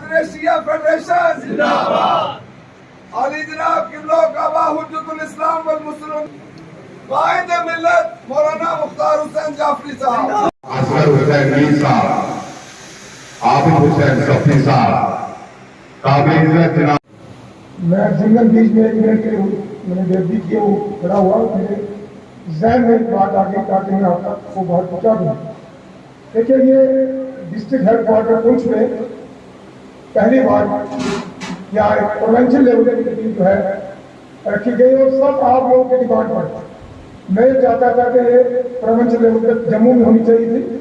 صدر شیعہ فیڈریشن زندہ باد، علی جناب قبلہ کعبہ حجت الاسلام والمسلمین، قائد ملت مولانا مختار حسین جعفری صاحب، اصغر حسین میر صاحب، عابد حسین صفی صاحب، قابل عزت جناب. میں سنگل بیچ میں ایک منٹ کے لیے میں نے بےعدبی کی وہ کھڑا ہوا، میرے ذہن میں ایک بات آ گئی تاکہ میں آپ تک وہ بات پہنچا دوں. دیکھیے یہ ڈسٹرکٹ ہیڈ کوارٹر پونچھ میں پہلی بار یا ایک پروونشل لیول کی میٹنگ جو ہے رکھی گئی اور سب آپ لوگوں کی ڈیمانڈ پر. میں چاہتا تھا کہ یہ پروونشل لیول تک جموں میں ہونی چاہیے تھی،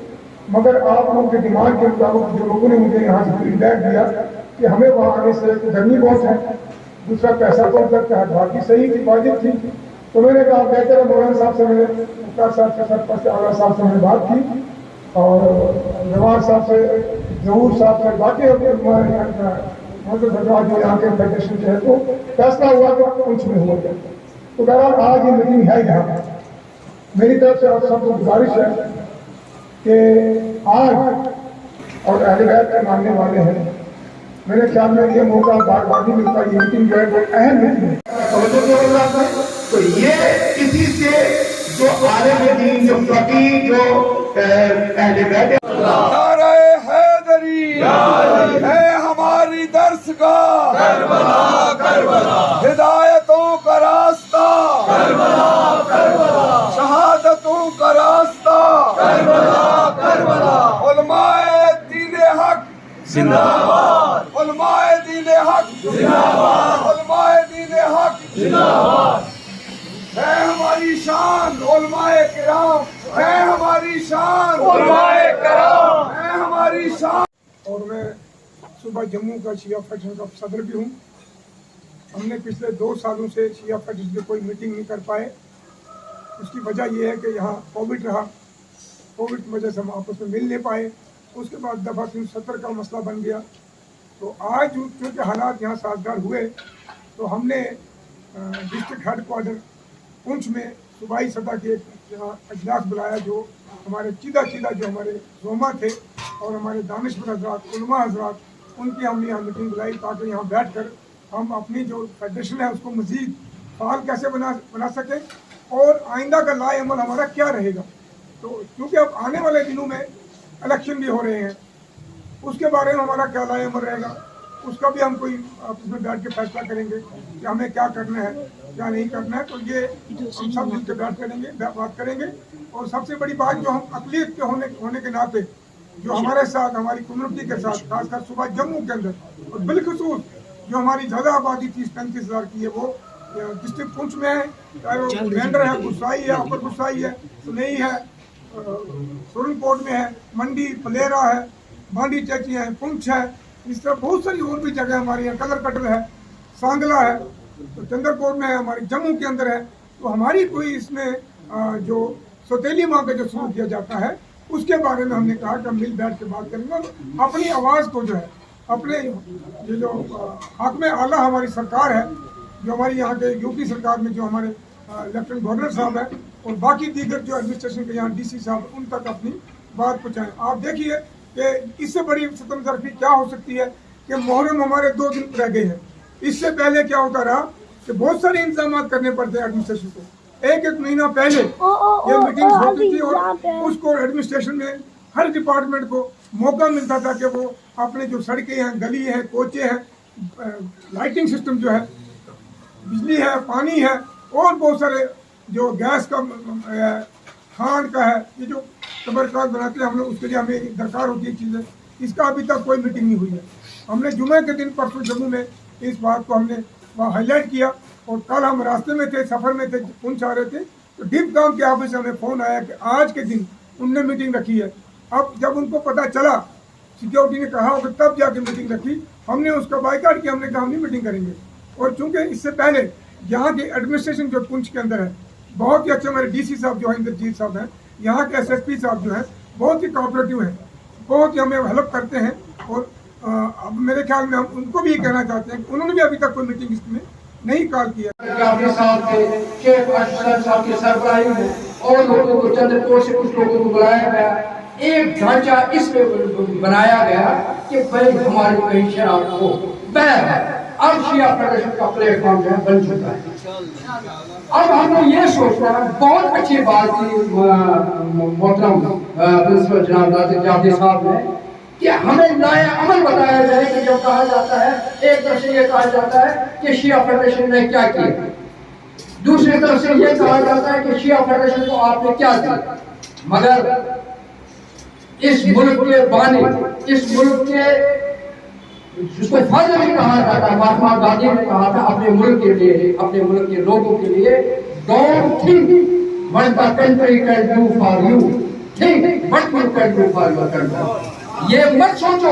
مگر آپ لوگوں کی ڈیمانڈ کے مطابق جو لوگوں نے مجھے یہاں سے فیڈ بیک دیا کہ ہمیں وہاں آنے سے گرمی بہت ہے، دوسرا پیسہ کم لگتا ہے، بات بھی صحیح تھی، واجب تھی. تو میں نے کہا بہتر ہے مولانا صاحب سے، میں نے مختار صاحب کے سرپرست اعلیٰ صاحب سے میں نے بات کی اور نواز صاحب سے، ظہور صاحب سے، باقی مطلب جو یہاں کے فیڈریشن کے ہے، تو فیصلہ ہوا کہ پونچھ میں ہوا. تو بہرحال آج یہ میٹنگ ہے یہاں. میری طرف سے آپ سب کو گزارش ہے کہ آج اور اہل بیت کے ماننے والے ہیں، میرے خیال میں یہ موقع بار بار نہیں ملتا. یہ میٹنگ جو ہے وہ اہم میٹنگ ہے. تو یہ کسی سے جو عالم دین، جو فقیہ، جو اہل بیت، نعرہ حیدری ہے ہماری درسگاہ، کربلا کربلا ہدایتوں کا راستہ، کربلا کربلا شہادتوں کا راستہ، کربلا کربلا علماء دین حق زندہ باد، علماء دین حق زندہ باد، علماء دین حق زندہ باد. ہے ہماری شان علماء کرام، ہے ہماری شان علماء کرام، ہے ہماری شان. اور میں صوبہ جموں کا شیعہ فیڈریشن کا صدر بھی ہوں. ہم نے پچھلے 2 سالوں سے شیعہ فیڈریشن کی کوئی میٹنگ نہیں کر پائے. اس کی وجہ یہ ہے کہ یہاں کووڈ رہا، کووڈ کی وجہ سے ہم آپس میں مل نہیں پائے. اس کے بعد دفعہ 370 کا مسئلہ بن گیا. تو آج چونکہ حالات یہاں سازگار ہوئے تو ہم نے ڈسٹرکٹ ہیڈ کوارٹر پونچھ میں صوبائی سطح کے اجلاس بلایا، جو ہمارے چیدہ جو ہمارے زوما تھے اور ہمارے دانشور حضرات، علماء حضرات، ان کی ہم نے یہاں میٹنگ بلائی تاکہ یہاں بیٹھ کر ہم اپنی جو فیڈریشن ہے اس کو مزید فعال کیسے بنا سکیں اور آئندہ کا لائے عمل ہمارا کیا رہے گا. تو کیونکہ اب آنے والے دنوں میں الیکشن بھی ہو رہے ہیں، اس کے بارے میں ہمارا کیا لائے عمل رہے گا، اس کا بھی ہم کوئی آپس میں بیٹھ کے فیصلہ کریں گے کہ ہمیں کیا کرنا ہے کیا نہیں کرنا ہے. تو یہ ہم سب مل کے بات کریں گے. اور سب سے بڑی بات جو ہم اقلیت کے ہونے کے ناطے جو ہمارے ساتھ، ہماری کمیونٹی کے ساتھ، خاص کر صوبہ جموں کے اندر اور بالخصوص جو ہماری زیادہ آبادی 30-35 ہزار کی ہے وہ ڈسٹرکٹ پونچھ میں ہے، چاہے وہ مینڈر ہے، گسائی ہے، اپر گسائی ہے، سنئی ہے، سورن کوٹ میں ہے، منڈی پلیرا ہے، بانڈی چیچی ہے، پونچھ ہے، اس طرح بہت ساری اور بھی جگہ ہماری ہیں، کلر کٹل ہے، سانگلا ہے، تو چندر کوٹ میں ہے، ہماری جموں کے اندر ہے. تو ہماری کوئی اس میں جو سوتیلی ماں کا جو سلوک کیا جاتا ہے اس کے بارے میں ہم نے کہا کہ ہم مل بیٹھ کے بات کریں گے اور اپنی آواز کو جو ہے اپنے جو حاکم اعلیٰ ہماری سرکار ہے، جو ہماری یہاں کے یو پی سرکار میں جو ہمارے لیفٹنٹ گورنر صاحب ہیں اور باقی دیگر جو ایڈمنسٹریشن کے یہاں ڈی سی صاحب، ان تک اپنی بات پہنچائیں. آپ دیکھیے کہ اس سے بڑی ستم ظرفی کیا ہو سکتی ہے کہ محرم ہمارے 2 دن رہ گئے ہیں. اس سے پہلے کیا ہوتا رہا کہ بہت سارے انتظامات کرنے پڑتے ہیں ایڈمنسٹریشن کو. ایک مہینہ پہلے یہ میٹنگز ہوتی تھی اور اس کو ایڈمنسٹریشن میں ہر ڈپارٹمنٹ کو موقع ملتا تھا کہ وہ اپنے جو سڑکیں ہیں، گلی ہیں، کوچے ہیں، لائٹنگ سسٹم جو ہے، بجلی ہے، پانی ہے اور بہت سارے جو گیس کا کھان کا ہے، یہ جو تبرکات بناتے ہیں ہم لوگ، اس کے لیے ہمیں درکار ہوتی ہے چیزیں. اس کا ابھی تک کوئی میٹنگ نہیں ہوئی ہے. ہم نے جمعہ کے دن پرسوں جموں میں اس بات کو ہم نے وہاں ہائی لائٹ کیا اور کل ہم راستے میں تھے، سفر میں تھے، پونچھ آ رہے تھے تو ڈپ ٹاؤن کے آفس سے ہمیں فون آیا کہ آج کے دن ان نے میٹنگ رکھی ہے. اب جب ان کو پتہ چلا، سیکیورٹی نے کہا کہ تب جا کے میٹنگ رکھی، ہم نے اس کا بائیکاٹ کیا. ہم نے کہا ہم نہیں میٹنگ کریں گے. اور چونکہ اس سے پہلے یہاں کے ایڈمنسٹریشن جو پونچھ کے اندر ہے بہت ہی اچھے، ہمارے ڈی سی صاحب جو ہیں، اندرجیت صاحب ہیں، یہاں کے ایس ایس پی صاحب جو ہیں بہت ہی کوآپریٹو ہیں، بہت ہی ہمیں ہیلپ کرتے ہیں. اور اب میرے خیال میں ہم ان کو بھی یہ کہنا چاہتے ہیں کہ انہوں نے بھی ابھی تک کوئی میٹنگ اس میں نہیں کال کیا. جعفری صاحب کے، شیخ اشرف صاحب کی سربراہی میں اور لوگوں کو چند کوٹ سے کچھ لوگوں کو بلایا گیا ایک ڈھانچہ اس میں بنایا گیا کہ بھائی ہماری کہیں شراب ہو بہر اب شیعہ فیڈریشن کا پلیٹ فارم جو ہے بن چکا ہے. اب ہم نے یہ سوچنا ہے بہت اچھی بات کی محترم پرنسپل جناب ناصر جعفری صاحب نے کہ ہمیں لائے عمل بتایا جائے کہ جب کہا جاتا ہے ایک طرف سے یہ کہا جاتا ہے کہ شیعہ فیڈریشن نے کیا کیا, دوسری طرف سے یہ کہا جاتا ہے کہ شیعہ فیڈریشن کو آپ نے کیا دیا. مگر اس ملک کے بانی, اس ملک کے جس کو فادر بھی کہا جاتا ہے, مہاتما گاندھی نے کہا تھا اپنے ملک کے لیے, اپنے ملک کے لوگوں کے لیے, don't think what the country can do for you, think what you can do for your country. یہ مت سوچو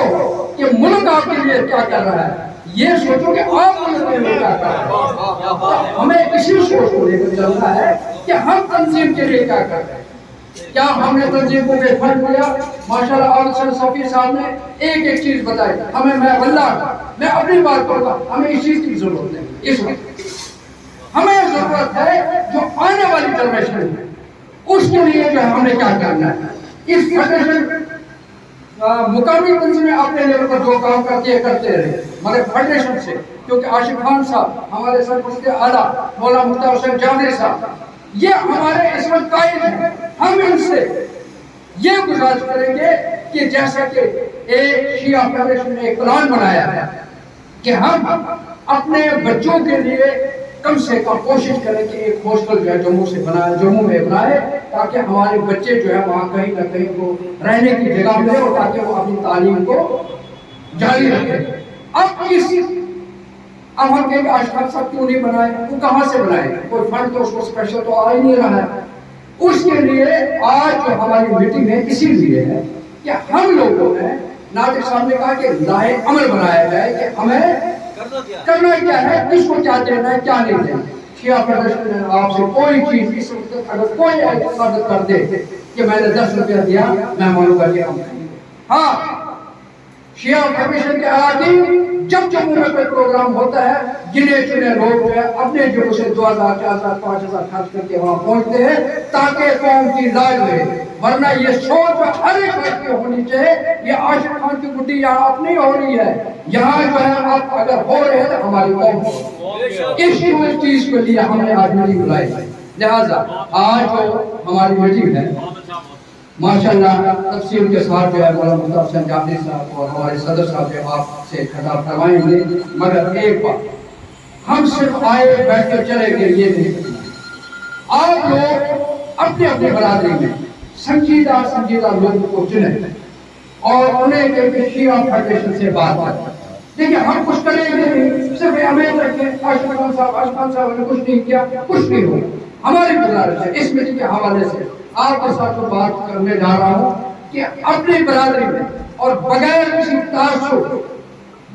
کہ ملک آپ کے لیے کیا کر رہا ہے, یہ سوچو کہ آپ ملک کے لیے کیا کر رہے ہیں. ہمیں اسی سوچ کو لے کر چلنا ہے کہ ہم تنظیم کے لیے کیا کر رہے ہیں. کیا ہم نے تنظیم کو بے فنڈ دیا؟ ماشاءاللہ عالم صفی صاحب نے ایک ایک چیز بتائی ہمیں. میں اپنی بات کروں گا, ہمیں اس چیز کی ضرورت ہے. اس وقت ہمیں ضرورت ہے جو آنے والی جنریشن ہے اس کے لیے جو ہم نے کیا کرنا ہے. اس فیڈریشن مقامی تنظیمیں اپنے لیول پر جو کام کرتے رہے, مگر فیڈریشن سے, کیونکہ عاشق خان صاحب ہمارے سرپرست اعلیٰ مولانا مختار حسین جعفری صاحب یہ ہمارے اس وقت قائد ہیں, ہم ان سے یہ گزارش کریں گے کہ جیسا کہ ایک شیعہ فیڈریشن نے ایک پلان بنایا ہے کہ ہم اپنے بچوں کے لیے کم سے کم کوشش کریں کہ ایک ہاسٹل جو ہے جموں میں بنائے تاکہ ہمارے بچے جو ہے وہاں کہیں نہ کہیں کو رہنے کی جگہ ملے اور تاکہ وہ اپنی تعلیم کو جاری رکھیں. اب ہم کہیں گے عاشق خان صاحب کیوں نہیں بنائے, وہ کہاں سے بنائے, کوئی فنڈ تو اس کو اسپیشل تو آ ہی نہیں رہا ہے. اس کے لیے آج جو ہماری میٹنگ ہے اسی لیے ہے کہ ہم لوگوں نے ناطق صاحب نے کہا کہ لائے عمل بنایا جائے کہ ہمیں کرنا کیا ہے, کس کو کیا دینا ہے, کیا نہیں دینا. شیعہ فیڈریشن نے آپ سے کوئی چیز اس وقت اگر کوئی مدد کر دے کہ میں نے 10 روپیہ دیا میں مانوں گا کہ ہم ہاں شیعہ فیڈریشن کے آگے جب جموں میں کوئی پروگرام ہوتا ہے گنے چنے لوگ جو ہے اپنے جگہ سے 2000 4000 5000 خرچ کر کے وہاں پہنچتے ہیں تاکہ قوم کی لاج رہے. ورنہ یہ سوچ ہر ایک کی ہونی چاہیے یہ عاشق خان کی گڈی یہاں اپنی ہو رہی ہے, یہاں جو ہے آپ اگر ہو رہے ہیں تو ہماری قوم اس چیز کے لیے ہم نے آج میٹنگ بلائی. لہٰذا آج جو ہماری میٹنگ ہے ماشاءاللہ تفصیل کے ساتھ جو ہے مولانا مختار حسین جعفری صاحب اور ہمارے صدر صاحب جو آپ سے خطاب فرمائیں گے. مگر ایک بات, ہم صرف آئے بیٹھ کر چلے گئے یہ نہیں, آپ لوگ اپنے اپنے برادری میں سنجیدہ لوگوں کو چنیں اور انہیں کہ شیعہ فیڈریشن سے بات کریں. دیکھیں ہم کچھ کریں گے نہیں, صرف امید رکھیں عاشق خان صاحب نے کچھ نہیں کیا, کچھ نہیں ہو. ہماری گزارش ہے اس میٹنگ کے حوالے سے آپ کے ساتھ جو بات کرنے جا رہا ہوں کہ اپنی برادری میں اور بغیر کسی تعصب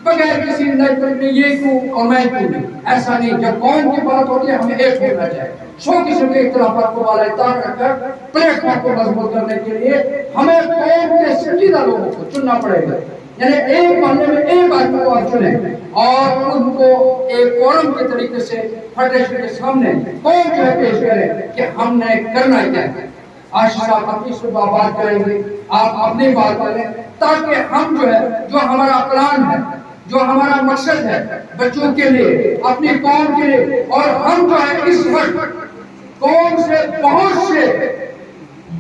بغیر کسی نظر میں یہ کیوں اور میں کیوں نہیں, ایسا نہیں. جب قوم کی بات ہوتی ہے ہمیں ایک ہونا چاہیے. 100 قسم کے اختلافات کو بالائے طاق رکھ کر پلیٹ فارم کو مضبوط کرنے کے لیے ہمیں قوم کے سنجیدہ لوگوں کو چننا پڑے گا. یعنی ایک محلے میں ایک آدمی کو آپ چنیں اور ان کو ایک فورم کے طریقے سے فیڈریشن کے سامنے قوم جو ہے پیش کریں کہ ہم نے کرنا کیا ہے. عاشق صاحب اپنی صبح بات کریں گے, آپ اپنی بات کریں تاکہ ہم جو ہے جو ہمارا پلان ہے جو ہمارا مقصد ہے بچوں کے لیے اپنی قوم کے لیے, اور ہم جو ہے اس وقت قوم سے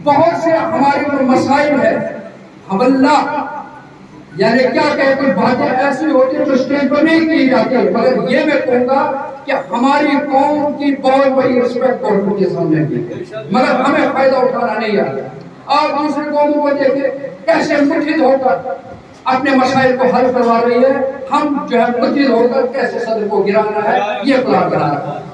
بہت سے ہمارے جو مسائل ہے ہم اللہ یعنی کیا کہ کوئی باتیں ایسی ہوتی ہیں جو اسٹیج پر نہیں کی جاتی, مگر یہ میں کہوں گا کہ ہماری قوم کی بہت بڑی رسپیکٹ گورنمنٹ کے سامنے کی, مگر ہمیں فائدہ اٹھانا نہیں آتا. آپ دوسرے قوموں کو دیکھیں کیسے متحد ہو کر اپنے مسائل کو حل کروا رہی ہے, ہم جو ہے متحد ہو کر کیسے صدر کو گرانا ہے یہ پلان بنا رہا ہے.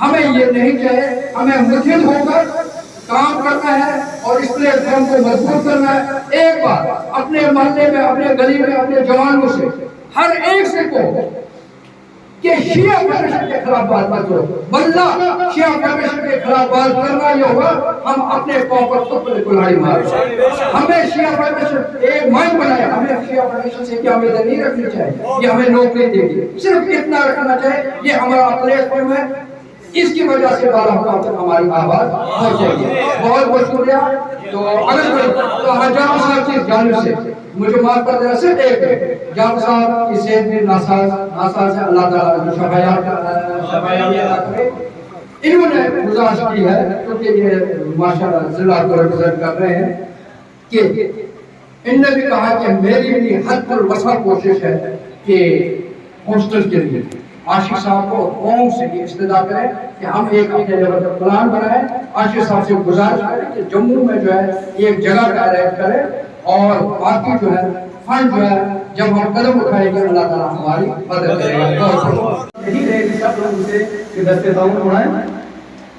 ہمیں یہ نہیں چاہیے, ہمیں متحد ہو کر کام کرنا ہے اور اس پلیٹ فارم کو مضبوط کرنا ہے. ایک بار اپنے محلے میں اپنے گلی میں اپنے جوانوں سے ہر ایک سے کہو کہ شیعہ فیڈریشن کے خلاف بات مت کرو, ورنہ شیعہ فیڈریشن کے خلاف بات کرنا یہ ہوگا ہم اپنے قوم پر خود کلاڑی ماریں. ہمیں شیعہ فیڈریشن ایک مائنڈ بنایا, ہمیں شیعہ فیڈریشن سے کیا امید نہیں رکھنی چاہیے یہ ہمیں نوکری دے گی, صرف اتنا رکھنا چاہیے یہ ہمارا پلیٹ فارم ہے, اس کی وجہ سے بالاحکام تک ہماری آواز پہنچے گی. بہت بہت شکریہ. تو اگر تو جان صاحب کی جانب سے مجھے معاف کر دینا صرف ایک ہے. جان صاحب کی صحت میں ناساز ہے, اللہ تعالیٰ شفایاب عطا کرے. انہوں نے گزارش کی ہے کیونکہ یہ ماشاءاللہ ضلع کو ریپرزینٹ کر رہے ہیں کہ ان نے بھی کہا کہ میری بھی حد الوسع کوشش ہے کہ ہاسٹل کے لیے عاشق صاحب کو قوم سے یہ استدعا کریں کہ ہم ایک اپنے لیول پر پلان بنائیں. عاشق صاحب سے گزارش کریں کہ جموں میں جو ہے ایک جگہ کا ارینج کریں اور باقی جو ہے فنڈ جو ہے جب ہم قدم اٹھائیں گے اللہ تعالیٰ ہماری مدد کرے گا. یہی رہے کہ سب لوگ اسے کہ دستے تعاون اڑائیں,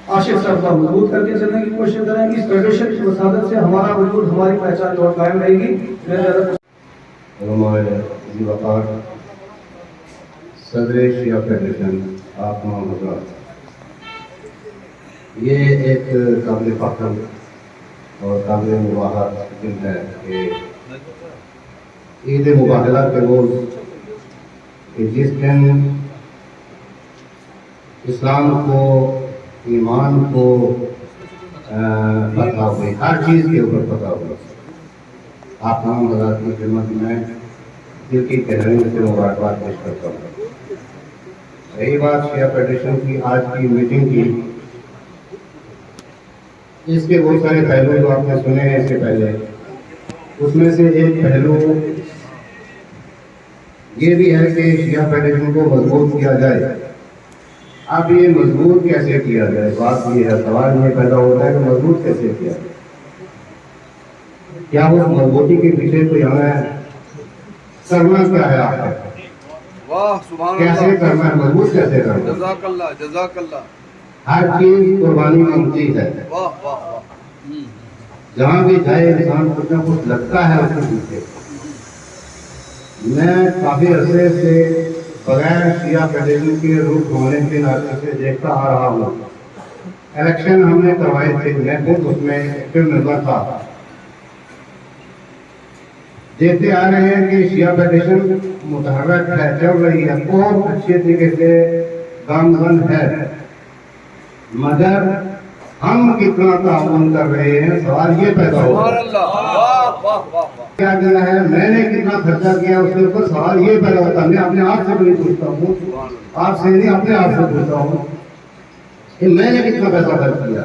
عاشق صاحب کا مضبوط کر کے چلنے کی کوشش کریں. اس ٹریڈیشن کی وسادت سے ہمارا وجود, ہماری پہچان جو قائم رہے گی. علماء عزیز وقار, صدر شیعہ فیڈریشن آپ تمام حضرات, یہ ایک قابل فخر اور قابل مباحث دن ہے کہ عید مبادلہ کے روز کہ جس دن اسلام کو, ایمان کو فتح ہوئی, ہر چیز کے اوپر فتح ہوئی. آپ تمام حضرات کی خدمت میں دل کی گہرائیوں سے مبارکباد پیش کرتا ہوں. رہی بات شیعہ فیڈریشن کی آج کی میٹنگ کی, اس کے بہت سارے پہلو جو آپ نے سنے ہیں اس سے پہلے, اس میں سے ایک پہلو یہ بھی ہے کہ شیعہ فیڈریشن کو مضبوط کیا جائے. اب یہ مضبوط کیسے کیا جائے, بات یہ ہے, سوال یہ پیدا ہوتا ہے کہ مضبوط کیسے کیا جائے. کیا اس مضبوطی کے پیچھے کوئی ہمیں کرنا کیا ہے, آپ ہے واہ سبحان کیسے اللہ, کرنا ہے, مضبوط کیسے کرنا ہے. جزاک اللہ جزاک اللہ, ہر چیز قربانی مانگتی ہے. واہ واہ واہ. جہاں بھی جائے انسان کچھ نہ کچھ لگتا ہے اس کے پیچھے. میں کافی عرصے سے بغیر شیعہ فیڈریشن کے روح ہونے کے ناطے سے دیکھتا آ رہا ہوں. الیکشن ہم نے کروائے تھے, میں خود اس میں ایکٹیو ممبر تھا. دیکھتے آ رہے ہیں کہ شیعہ فیڈریشن متحرک ہے, چل رہی ہے, بہت اچھے طریقے سے گامزن ہے, مگر ہم کتنا تعاون کر رہے ہیں, سوال یہ پیدا ہو سبحان اللہ, واہ واہ واہ واہ. کیا کیا ہے, میں نے کتنا خرچہ کیا اس کے اوپر سوال یہ پیدا ہوتا ہے. میں اپنے آپ سے نہیں پوچھتا ہوں, آپ سے نہیں, اپنے آپ سے پوچھتا ہوں کہ میں نے کتنا پیسہ خرچ کیا,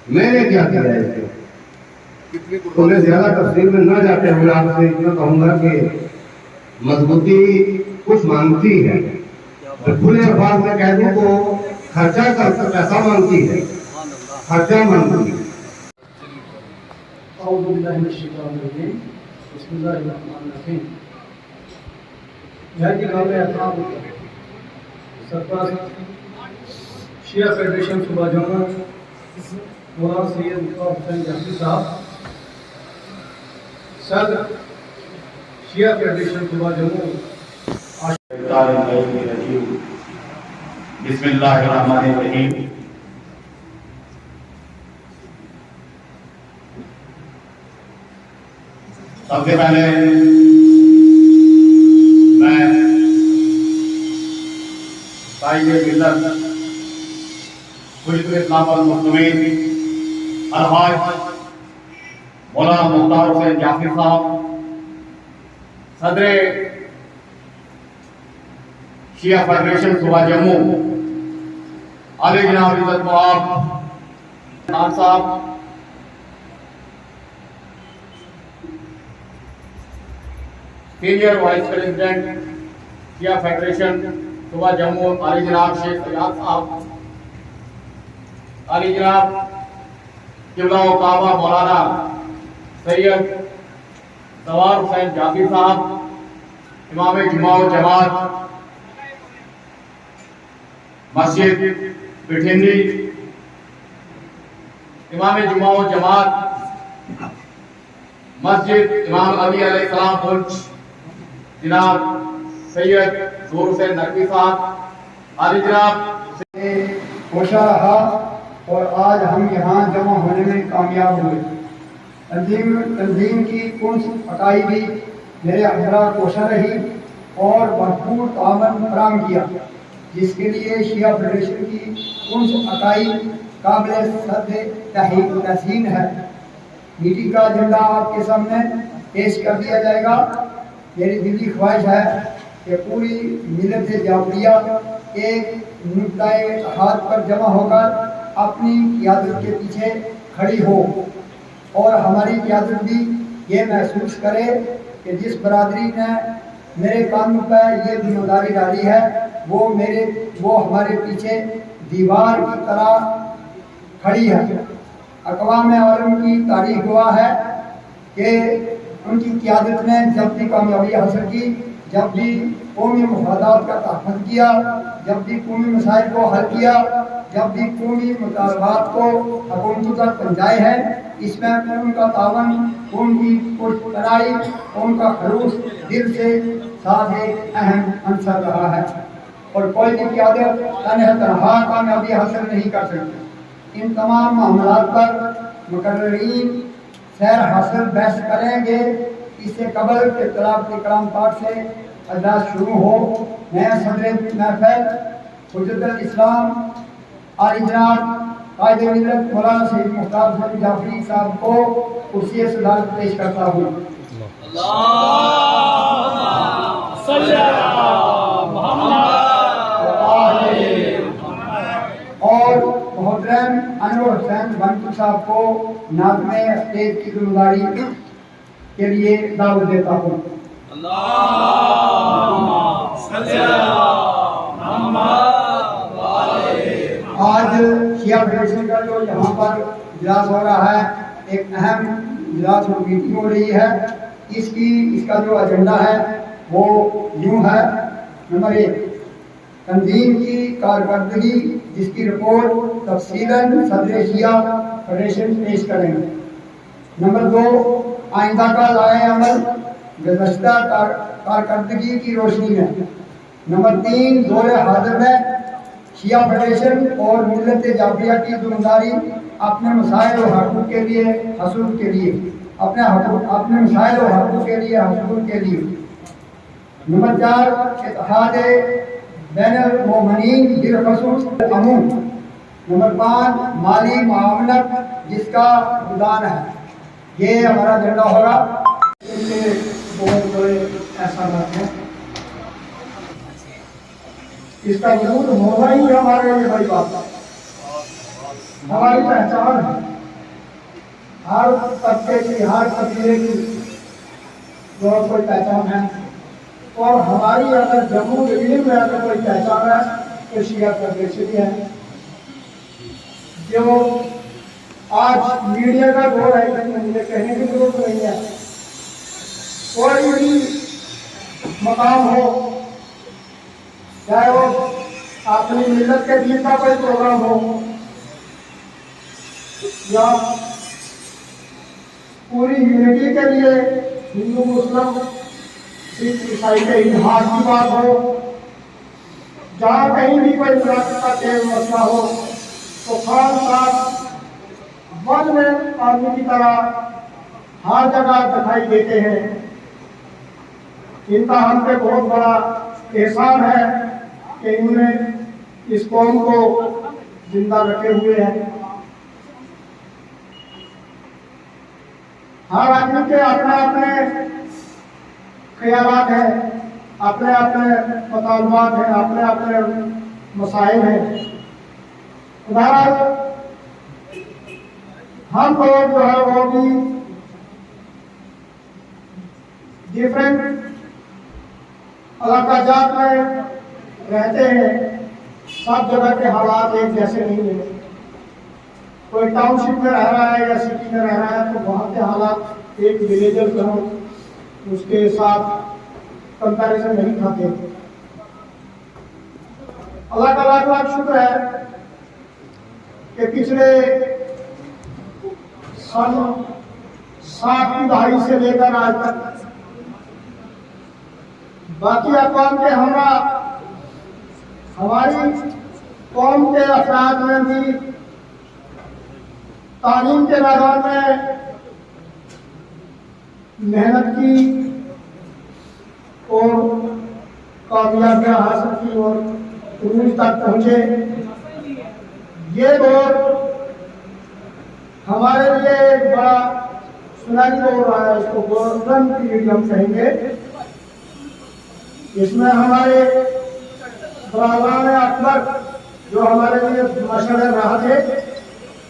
میں نے کیا کیا ہے. اس کے تو میں زیادہ تفصیل میں نہ جاتے ہوئے آپ سے اتنا کہوں گا کہ مضبوطی کچھ مانگتی ہے. کھلے الفاظ میں کہہ دوں تو خرچہ کا پیسہ مانگتی ہے, خرچہ مانگتی ہے. اعوذ باللہ من الشیطان الرجیم, بسم اللہ الرحمن الرحیم. نہایت قابل احترام سرپرست شیعہ فیڈریشن صوبہ جموں مولانا سید مختار حسین جعفری صاحب, صدر شیعہ فیڈریشن صوبہ جموں. بسم اللہ الرحمن الرحیم. سب سے پہلے میں قائد ملت حجت الاسلام والمسلمین الحاج مولانا مختار حسین جعفری صاحب, صدر شیعہ فیڈریشن صوبہ جموں, عالی جناب عزت مآب خان صاحب, سینئر وائس پریزیڈنٹ شیعہ فیڈریشن صوبہ جموں عالی جناب شیخ ریاض صاحب, عالی جناب قبلہ و کعبہ مولانا سید سوار حسین جعفری صاحب, امام جماع و جماعت مسجد بٹھنڈی, امام جماع و جماعت مسجد امام علی علیہ السلام پنچ جناب سید ظہور حسین نقوی صاحب, عالی جناب کوشاں رہا اور آج ہم یہاں جمع ہونے میں کامیاب ہوئے. تنظیم کی کنس پکائی بھی میرے ہمراہ کوشاں رہی اور بھرپور تعاون فراہم کیا. جس کے لیے شیعہ فیڈریشن کی ان عقائد قابل صد تحسین ہے۔ میٹنگ کا ایجنڈا آپ کے سامنے پیش کر دیا جائے گا۔ میری دلی خواہش ہے کہ پوری ملت جعفریہ ایک نقطۂ اتحاد پر جمع ہو کر اپنی قیادت کے پیچھے کھڑی ہو، اور ہماری قیادت بھی یہ محسوس کرے کہ جس برادری نے میرے کام پہ یہ ذمہ داری ڈالی ہے وہ ہمارے پیچھے دیوار کی طرح کھڑی ہے۔ اقوام عالم کی تاریخ گواہ ہے کہ ان کی قیادت نے جب بھی کامیابی حاصل کی، جب بھی قومی مفادات کا تحفظ کیا، جب بھی قومی مسائل کو حل کیا، جب بھی قومی مطالبات کو حکومتوں تک پہنچائے ہیں، اس میں ان کا تعاون، ان کی پرسرائی، ان کا خلوص دل سے ساتھ ایک اہم عنصر رہا ہے، اور کوئی بھی قیادت تنہا کامیابی حاصل نہیں کر سکتی۔ ان تمام معاملات پر مقررین سیر حاصل بحث کریں گے۔ اس سے قبل کہ تلاوت کلام پاک سے اجلاس شروع ہو، میں صدر محفل حجت الاسلام عالی جناب قائد ملت مولانا سید مختار حسین جعفری صاحب کو کرسی صدارت پیش کرتا ہوں۔ اور محترم انور حسین بنٹو صاحب کو ناظم اسٹیج کی ذمہ داری کے لیے دعوت دیتا ہوں۔ آج شیعہ فیڈریشن کا جو یہاں پر اجلاس ہو رہا ہے، ایک اہم اجلاس اور میٹنگ ہو رہی ہے۔ اس کا جو ایجنڈا ہے وہ یوں ہے: نمبر 1، تنظیم کی کارکردگی، جس کی رپورٹ تفصیلاً صدر شیعہ فیڈریشن پیش کریں گے۔ نمبر 2، آئندہ کا لائحہ عمل گزشتہ کارکردگی کی روشنی میں۔ نمبر 3، دور حاضر میں شیعہ فیڈریشن اور ملت جعفریہ کی ذمہ داری اپنے مسائل و حقوق کے لیے حصول کے لیے اپنے مسائل و حقوق کے لیے حصول کے لیے۔ نمبر 4، اتحاد بین المومنین بالخصوص عموم۔ نمبر 5، مالی معاونت جس کا خدان ہے۔ یہ ہمارا ایجنڈا ہوگا۔ ان کے بہت بڑے احسانات ہیں، اس کا وجود ہونا ہی ہمارے لیے بڑی بات ہے، ہماری پہچان ہے، ہر طبقے کی، ہر قبیلے کی جو کوئی پہچان ہے، اور ہماری اگر جموں ڈویژن میں اگر کوئی پہچان ہے تو شیعہ فیڈریشن ہے۔ جو آج میڈیا کا دور ہے، مجھے کہنے کی ضرورت نہیں ہے، کوئی بھی مقام ہو، چاہے وہ اپنی ملت کے دین کا کوئی پروگرام ہو یا پوری یونٹی کے لیے ہندو مسلم سکھ عیسائی کے اتحاد کی بات ہو، جہاں کہیں بھی کوئی ملاقات کا کوئی مسئلہ ہو تو خان صاحب ون میں آدمی کی طرح ہر جگہ دکھائی دیتے ہیں۔ ان کا ہم پہ بہت بڑا احسان ہے کہ انہوں نے اس قوم کو زندہ رکھے ہوئے ہیں۔ ہر آدمی کے اپنے اپنے خیالات ہیں، اپنے اپنے مطالبات ہیں، اپنے اپنے مسائل ہیں۔ ادھر ہم لوگ جو ہے وہ بھی ڈفرینٹ علاقہ جات میں رہتے ہیں، سب جگہ کے حالات ایک جیسے نہیں ہیں۔ کوئی ٹاؤن شپ میں رہ رہا ہے یا سٹی میں رہ رہا ہے تو وہاں کے حالات ایک ولیجر جو ہوں اس کے ساتھ کمپیریزن نہیں کھاتے۔ اللہ کا لاکھ لاکھ شکر ہے کہ پچھلے سن 60 کی دہائی سے لے کر آج تک باقی اقوام کے ہمراہ ہماری قوم کے افراد میں بھی تعلیم کے میدان میں محنت کی اور کامیابیاں حاصل کی اور عروج تک پہنچے. یہ دور ہمارے لیے ایک بڑا سنہری دور رہا ہے. اس کو گولڈن پیریڈ ہم کہیں گے. اس میں ہمارے برادران اکبر جو ہمارے لیے مشعل راہ تھے,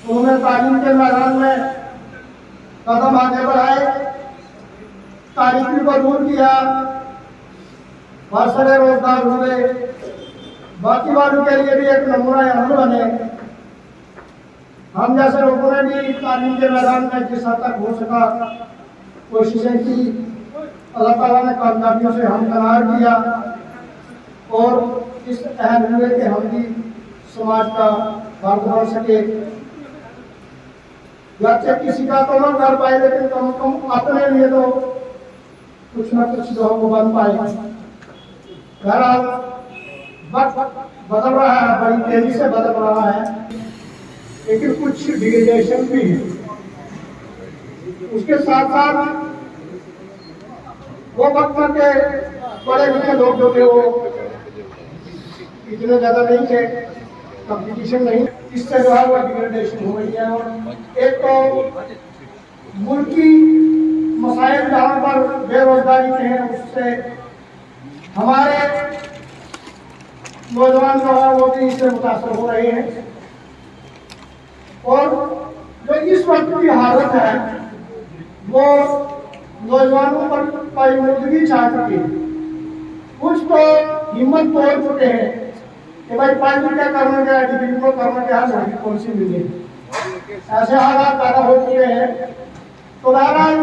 انہوں نے تعلیم کے میدان میں قدم آگے بڑھائے, تاریخی کو دور کیا, برسر روزگار ہوئے, باقی والوں کے لیے بھی ایک نمونہ عمل بنے. ہم جیسے لوگوں نے بھی تعلیم کے میدان میں جس حد تک ہو سکا کوششیں کی. اللہ تعالیٰ نے کامیابیوں سے ہمکنار کیا اور اس اہم ہوئے کہ ہم بھی سماج کا فرد بن سکے. گرچہ کسی کا تو نہ کر پائے, لیکن کم از کم اپنے لیے تو کچھ نہ کچھ جو وہ بن پائے. بہرحال وقت بدل رہا ہے, بڑی تیزی سے بدل رہا ہے, لیکن کچھ ڈیگریڈیشن بھی ہے. اس کے ساتھ ساتھ وہ وقت کے بڑے لکھے لوگ جو تھے وہ اتنے زیادہ نہیں تھے, کمپٹیشن نہیں, اس سے جو ہے وہ ڈیگریڈیشن ہو رہی ہے. اور ایک تو ملکی مسائل جہاں پر بے روزگاری کے ہیں, اس سے ہمارے نوجوان جو ہے وہ بھی اس سے متاثر ہو رہے ہیں. اور جو اس وقت کی حالت ہے وہ نوجوانوں پر پائیدگی چاہ چکے ہیں. کچھ تو ہمت توڑ چکے ہیں کہ بھائی پڑھ لکھ کے کرنا کیا ہے, ڈگری کو کرنا کیا ہے, نوکری کون سی ملے. ایسے حالات پیدا ہو چکے ہیں. تو بہرحال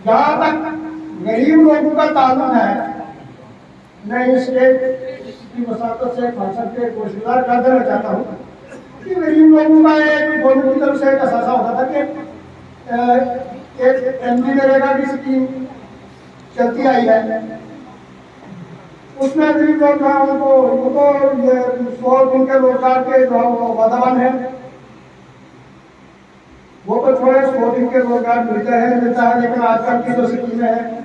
جہاں تک غریب لوگوں کا تعلق ہے, میں اس کی مساقت سے خاص کے کوششدار کر دینا چاہتا ہوں کہ غریب لوگوں کا ایک گورنمنٹ کی طرف سے ایک اثاثہ ہوتا تھا کہ ایک MGNREGA کی اسکیم چلتی آئی ہے. اس میں غریب لوگ جو ان کو 100 دن کے روزگار کے جو وعدہ بند ہیں, وہ تو تھوڑے 100 دن کے روزگار ملتا ہے, لیکن آج کل کی جو اسکیمیں ہیں,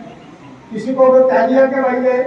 کسی کو تو کہہ دیا کہ بھائی یہ